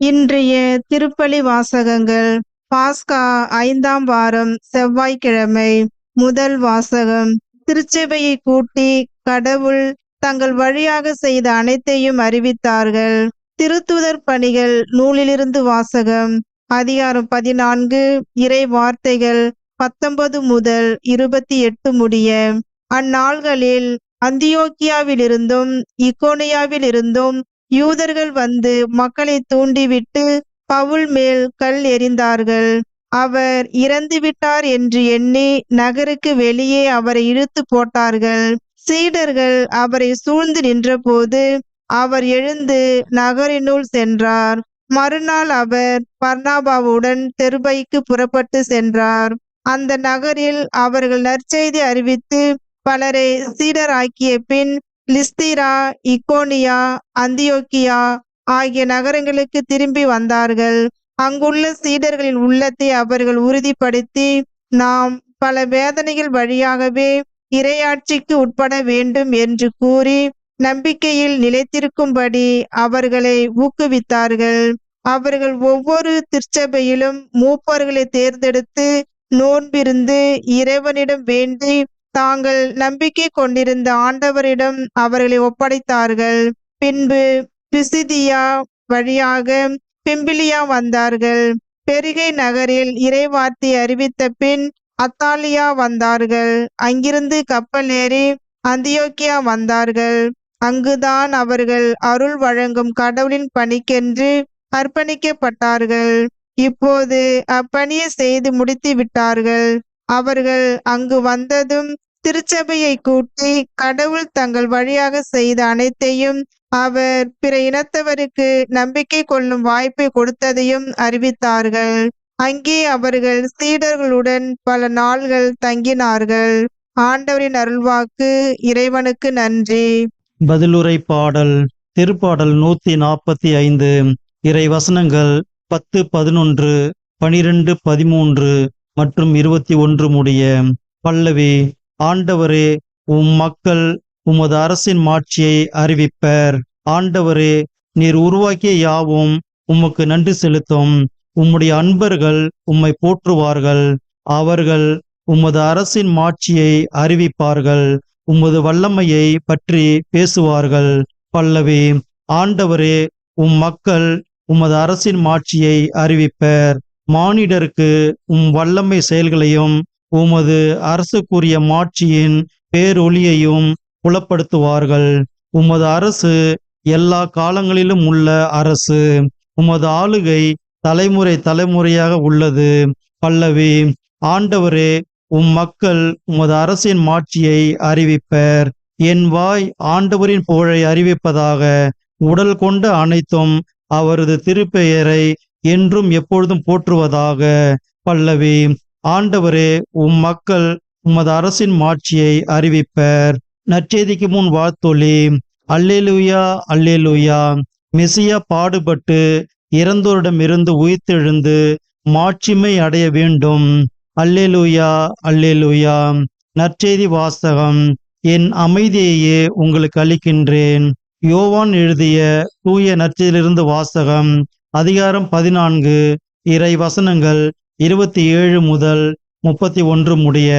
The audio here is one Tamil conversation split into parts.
இன்றைய திருப்பலி வாசகங்கள். பாஸ்கா 5ஆம் வாரம் செவ்வாய்க்கிழமை. முதல் வாசகம். திருச்சபையை கூட்டி கடவுள் தங்கள் வழியாக செய்த அனைத்தையும் அறிவித்தார்கள். திருத்துதர் பணிகள் நூலிலிருந்து வாசகம். அதிகாரம் 14, இறை வார்த்தைகள் 19 முதல் 28 முடிய. அந்நாள்களில் அந்தியோக்கியாவிலிருந்தும் இக்கோனியாவிலிருந்தும் யூதர்கள் வந்து மக்களை தூண்டிவிட்டு பவுல் மேல் கல் எறிந்தார்கள். அவர் இறந்து விட்டார் என்று எண்ணி நகருக்கு வெளியே அவரை இழுத்து போட்டார்கள். சீடர்கள் அவரை சூழ்ந்து நின்றபோது அவர் எழுந்து நகரினுள் சென்றார். மறுநாள் அவர் பர்னாபாவுடன் தெர்பைக்கு புறப்பட்டு சென்றார். அந்த நகரில் அவர்கள் நற்செய்தி அறிவித்து பலரை சீடராக்கிய பின் லிஸ்திரா, இக்கோனியா, அந்தியோக்கியா ஆகிய நகரங்களுக்கு திரும்பி வந்தார்கள். அங்குள்ள சீடர்களின் உள்ளத்தை அவர்கள் உறுதிப்படுத்தி, நாம் பல வேதனைகள் வழியாகவே இறையாட்சிக்கு உட்பட வேண்டும் என்று கூறி நம்பிக்கையில் நிலைத்திருக்கும்படி அவர்களை ஊக்குவித்தார்கள். அவர்கள் ஒவ்வொரு திருச்சபையிலும் மூப்பர்களை தேர்ந்தெடுத்து நோன்பிருந்து இறைவனிடம் வேண்டி தாங்கள் நம்பிக்கை கொண்டிருந்த ஆண்டவரிடம் அவர்களை ஒப்படைத்தார்கள். பின்பு பிசிதியா வழியாக பிம்பிலியா வந்தார்கள். பெருகை நகரில் இறைவார்த்தை அறிவித்த பின் அத்தாலியா வந்தார்கள். அங்கிருந்து கப்பல் ஏறி அந்தியோக்கியா வந்தார்கள். அங்குதான் அவர்கள் அருள் வழங்கும் கடவுளின் பணிக்கென்று அர்ப்பணிக்கப்பட்டார்கள். இப்போது அப்பணியை செய்து முடித்து விட்டார்கள். அவர்கள் அங்கு வந்ததும் திருச்சபையை கூட்டி கடவுள் தங்கள் வழியாக செய்த அனைத்தையும் அவர் பிற இனத்தவருக்கு நம்பிக்கை கொள்ளும் வாய்ப்பை கொடுத்ததையும் அறிவித்தார்கள். அங்கே அவர்கள் சீடர்களுடன் பல நாள்கள் தங்கினார்கள். ஆண்டவரின் அருள்வாக்கு. இறைவனுக்கு நன்றி. பதிலுரை பாடல். திருப்பாடல் 145. இறை வசனங்கள் 10, 11, 12, 13 மற்றும் 21 முடிய. பல்லவி. ஆண்டவரே, உம் மக்கள் உமது அரசின் மாட்சியை அறிவிப்பர். ஆண்டவரே, நீர் உருவாக்கிய யாவும் உமக்கு நன்றி செலுத்தும். உம்முடைய அன்பர்கள் உம்மை போற்றுவார்கள். அவர்கள் உமது அரசின் மாட்சியை அறிவிப்பார்கள். உமது வல்லமையை பற்றி பேசுவார்கள். பல்லவி. ஆண்டவரே, உம் மக்கள் உமது அரசின் மாட்சியை அறிவிப்பர். மானிடருக்கு உம் வல்லமை செயல்களையும் உமது அரசுக்குரிய மாட்சியின் பேரொளியையும் புலப்படுத்துவார்கள். உமது அரசு எல்லா காலங்களிலும் உள்ள அரசு. உமது ஆளுகை தலைமுறை தலைமுறையாக உள்ளது. பல்லவி. ஆண்டவரே, உம் மக்கள் உமது அரசின் மாட்சியை அறிவிப்பர். என் வாய் ஆண்டவரின் புகழை அறிவிப்பதாக. உடல் கொண்ட அனைத்தும் அவரது திருப்பெயரை என்றும் எப்பொழுதும் போற்றுவதாக. பல்லவி. ஆண்டவரே, உம் மக்கள் உமது அரசின் மாட்சியை அறிவிப்பர். நற்செய்திக்கு முன் வாழ்த்தொலி. அல்லேலூயா, அல்லேலூயா. மெசியா பாடுபட்டு இறந்தோரிடமிருந்து உயிர்த்தெழுந்து மாட்சிமை அடைய வேண்டும். அல்லேலூயா, அல்லேலூயா. நற்செய்தி வாசகம். என் அமைதியையே உங்களுக்கு அளிக்கின்றேன். யோவான் எழுதிய தூய நற்செய்தியிலிருந்து வாசகம். அதிகாரம் 14, இறை வசனங்கள் 27 முதல் 31 முடிய.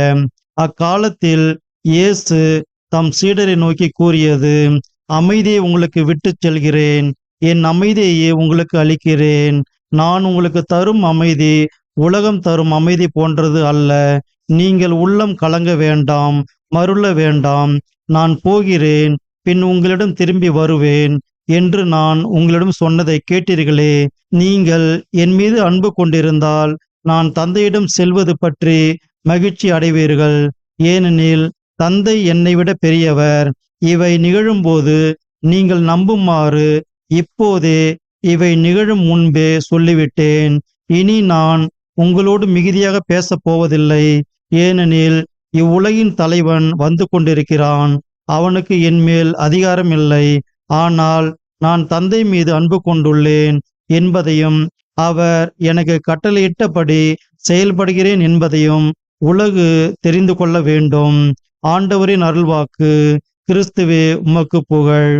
அக்காலத்தில் இயேசு தம் சீடரை நோக்கி கூறியது, அமைதியை உங்களுக்கு விட்டு செல்கிறேன், என் அமைதியையே உங்களுக்கு அளிக்கிறேன். நான் உங்களுக்கு தரும் அமைதி உலகம் தரும் அமைதி போன்றது அல்ல. நீங்கள் உள்ளம் கலங்க வேண்டாம், மருள வேண்டாம். நான் போகிறேன், பின் உங்களிடம் திரும்பி வருவேன் என்று நான் உங்களிடம் சொன்னதை கேட்டீர்களே. நீங்கள் என் மீது அன்பு கொண்டிருந்தால் நான் தந்தையிடம் செல்வது பற்றி மகிழ்ச்சி அடைவீர்கள். ஏனெனில் தந்தை என்னை விட பெரியவர். இவை நிகழும்போது நீங்கள் நம்புமாறு இப்போதே இவை நிகழும் முன்பே சொல்லிவிட்டேன். இனி நான் உங்களோடு மிகுதியாக பேசப் போவதில்லை. ஏனெனில் இவ்வுலகின் தலைவன் வந்து கொண்டிருக்கிறான். அவனுக்கு என்மேல் அதிகாரம் இல்லை. ஆனால் நான் தந்தை மீது அன்பு கொண்டுள்ளேன் என்பதையும் அவர் எனக்கு கட்டளையிட்டபடி செயல்படுகிறேன் என்பதையும் உலகு தெரிந்து கொள்ள வேண்டும். ஆண்டவரின் அருள்வாக்கு. கிறிஸ்துவே உமக்கு புகழ்.